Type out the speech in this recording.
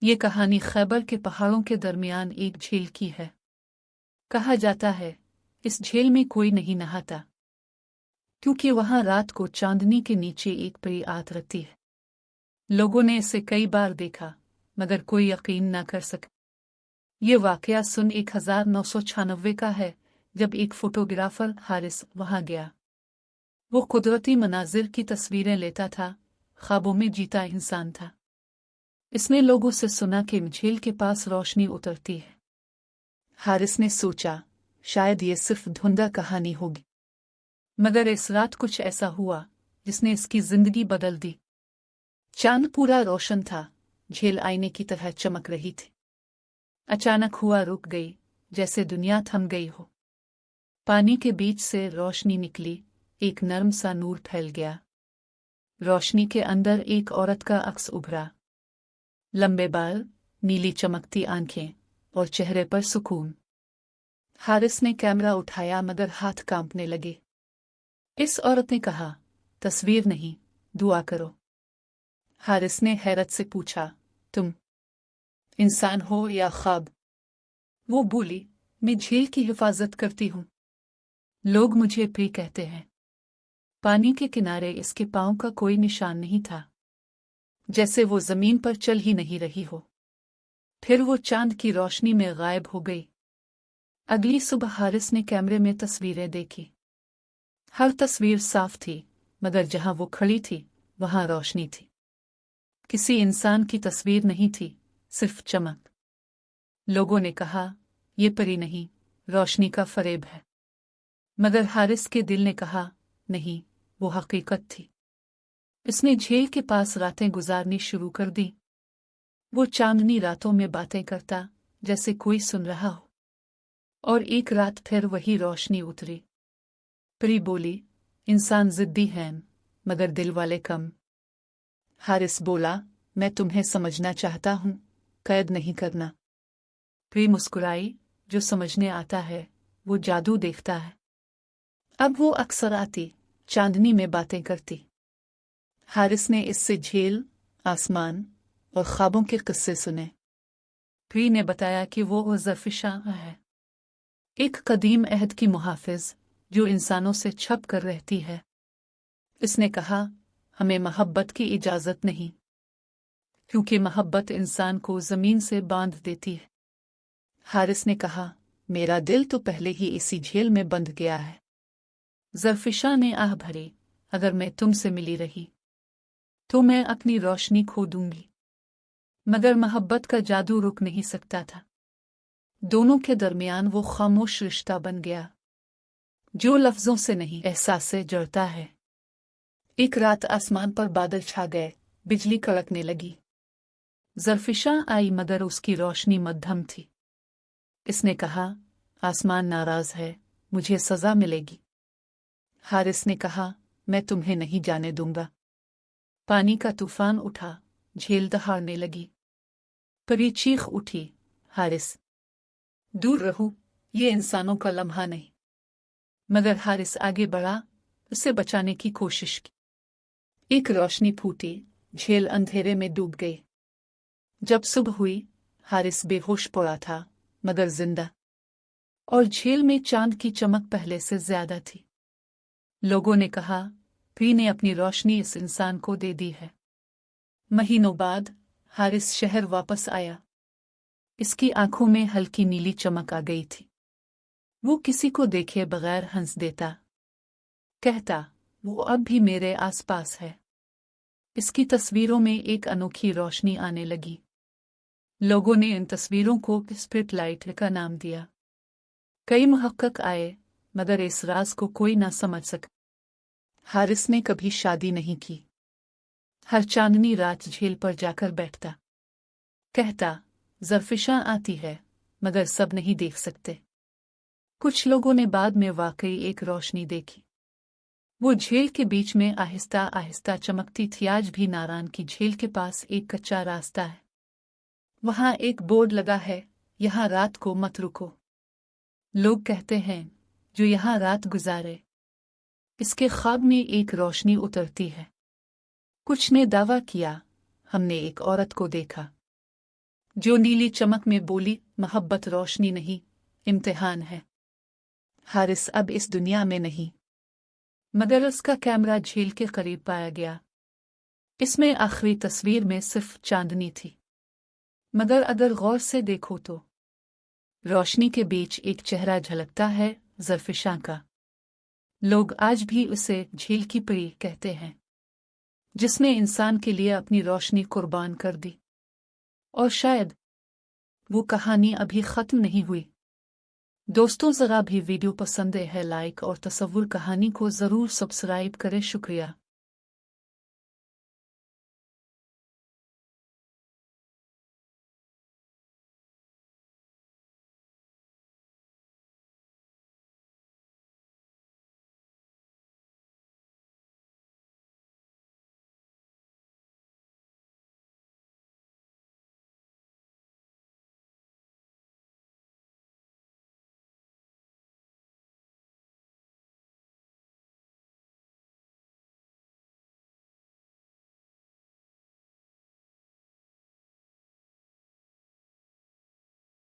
ये कहानी खैबर के पहाड़ों के दरमियान एक झील की है। कहा जाता है इस झील में कोई नहीं नहाता, क्योंकि वहां रात को चांदनी के नीचे एक परी आत रहती है। लोगों ने इसे कई बार देखा, मगर कोई यकीन न कर सका। ये वाकया सन 1996 का है, जब एक फोटोग्राफर हारिस वहां गया। वो कुदरती मनाजिर की तस्वीरें लेता था, ख्वाबों में जीता इंसान था। इसने लोगों से सुना कि झील के पास रोशनी उतरती है। हारिस ने सोचा शायद ये सिर्फ धुंधा कहानी होगी, मगर इस रात कुछ ऐसा हुआ जिसने इसकी जिंदगी बदल दी। चांद पूरा रोशन था, झील आईने की तरह चमक रही थी। अचानक हुआ रुक गई, जैसे दुनिया थम गई हो। पानी के बीच से रोशनी निकली, एक नर्म सा नूर फैल गया। रोशनी के अंदर एक औरत का अक्स उभरा। लंबे बाल, नीली चमकती आंखें और चेहरे पर सुकून। हारिस ने कैमरा उठाया, मगर हाथ कांपने लगे। इस औरत ने कहा, तस्वीर नहीं, दुआ करो। हारिस ने हैरत से पूछा, तुम इंसान हो या ख्वाब? वो बोली, मैं झील की हिफाजत करती हूँ। लोग मुझे प्री कहते हैं। पानी के किनारे इसके पांव का कोई निशान नहीं था, जैसे वो जमीन पर चल ही नहीं रही हो। फिर वो चांद की रोशनी में गायब हो गई। अगली सुबह हारिस ने कैमरे में तस्वीरें देखी। हर तस्वीर साफ थी, मगर जहां वो खड़ी थी वहां रोशनी थी। किसी इंसान की तस्वीर नहीं थी, सिर्फ चमक। लोगों ने कहा, ये परी नहीं, रोशनी का फरेब है। मगर हारिस के दिल ने कहा, नहीं, वो हकीकत थी। इसने झील के पास रातें गुजारनी शुरू कर दी। वो चांदनी रातों में बातें करता, जैसे कोई सुन रहा हो। और एक रात फिर वही रोशनी उतरी। परी बोली, इंसान जिद्दी हैं, मगर दिल वाले कम। हारिस बोला, मैं तुम्हें समझना चाहता हूँ, कैद नहीं करना। परी मुस्कुराई, जो समझने आता है वो जादू देखता है। अब वो अक्सर आती, चांदनी में बातें करती। हारिस ने इससे झील, आसमान और ख्वाबों के किस्से सुने। परी ने बताया कि वो ज़रफ़िशा है, एक कदीम अहद की मुहाफिज जो इंसानों से छप कर रहती है। इसने कहा, हमें मोहब्बत की इजाज़त नहीं, क्योंकि मोहब्बत इंसान को ज़मीन से बांध देती है। हारिस ने कहा, मेरा दिल तो पहले ही इसी झील में बंध गया है। ज़रफ़िशा ने आह भरी, अगर मैं तुमसे मिली रही तो मैं अपनी रोशनी खो दूंगी। मगर मोहब्बत का जादू रुक नहीं सकता था। दोनों के दरमियान वो खामोश रिश्ता बन गया, जो लफ्जों से नहीं, एहसास से जड़ता है। एक रात आसमान पर बादल छा गए, बिजली कड़कने लगी। ज़रफ़िशा आई, मगर उसकी रोशनी मध्यम थी। इसने कहा, आसमान नाराज है, मुझे सजा मिलेगी। हारिस ने कहा, मैं तुम्हें नहीं जाने दूंगा। पानी का तूफान उठा, झील दहाड़ने लगी। परी चीख उठी, हारिस, दूर रहो, ये इंसानों का लम्हा नहीं। मगर हारिस आगे बढ़ा, उसे बचाने की कोशिश की। एक रोशनी फूटी, झील अंधेरे में डूब गई। जब सुबह हुई, हारिस बेहोश पड़ा था, मगर जिंदा। और झील में चांद की चमक पहले से ज्यादा थी। लोगों ने कहा, परी ने अपनी रोशनी इस इंसान को दे दी है। महीनों बाद हारिस शहर वापस आया। इसकी आंखों में हल्की नीली चमक आ गई थी। वो किसी को देखे बगैर हंस देता, कहता, वो अब भी मेरे आसपास है। इसकी तस्वीरों में एक अनोखी रोशनी आने लगी। लोगों ने इन तस्वीरों को स्पिरिट लाइट का नाम दिया। कई मुहक्किक आए, मगर इस राज को कोई ना समझ सका। हारिस ने कभी शादी नहीं की। हर चांदनी रात झील पर जाकर बैठता, कहता, ज़रफ़िशा आती है, मगर सब नहीं देख सकते। कुछ लोगों ने बाद में वाकई एक रोशनी देखी। वो झील के बीच में आहिस्ता आहिस्ता चमकती थी। आज भी नारायण की झील के पास एक कच्चा रास्ता है। वहां एक बोर्ड लगा है, यहाँ रात को मत रुको। लोग कहते हैं, जो यहाँ रात गुजारे, इसके ख्वाब में एक रोशनी उतरती है। कुछ ने दावा किया, हमने एक औरत को देखा। जो नीली चमक में बोली, मोहब्बत रोशनी नहीं, इम्तिहान है। हारिस अब इस दुनिया में नहीं, मगर उसका कैमरा झील के करीब पाया गया। इसमें आखिरी तस्वीर में सिर्फ चांदनी थी, मगर अगर गौर से देखो तो रोशनी के बीच एक चेहरा झलकता है, ज़रफ़िशां का। लोग आज भी उसे झील की परी कहते हैं, जिसने इंसान के लिए अपनी रोशनी कुर्बान कर दी। और शायद वो कहानी अभी ख़त्म नहीं हुई। दोस्तों, ज़रा भी वीडियो पसंद है लाइक और तसव्वुर कहानी को ज़रूर सब्सक्राइब करें। शुक्रिया।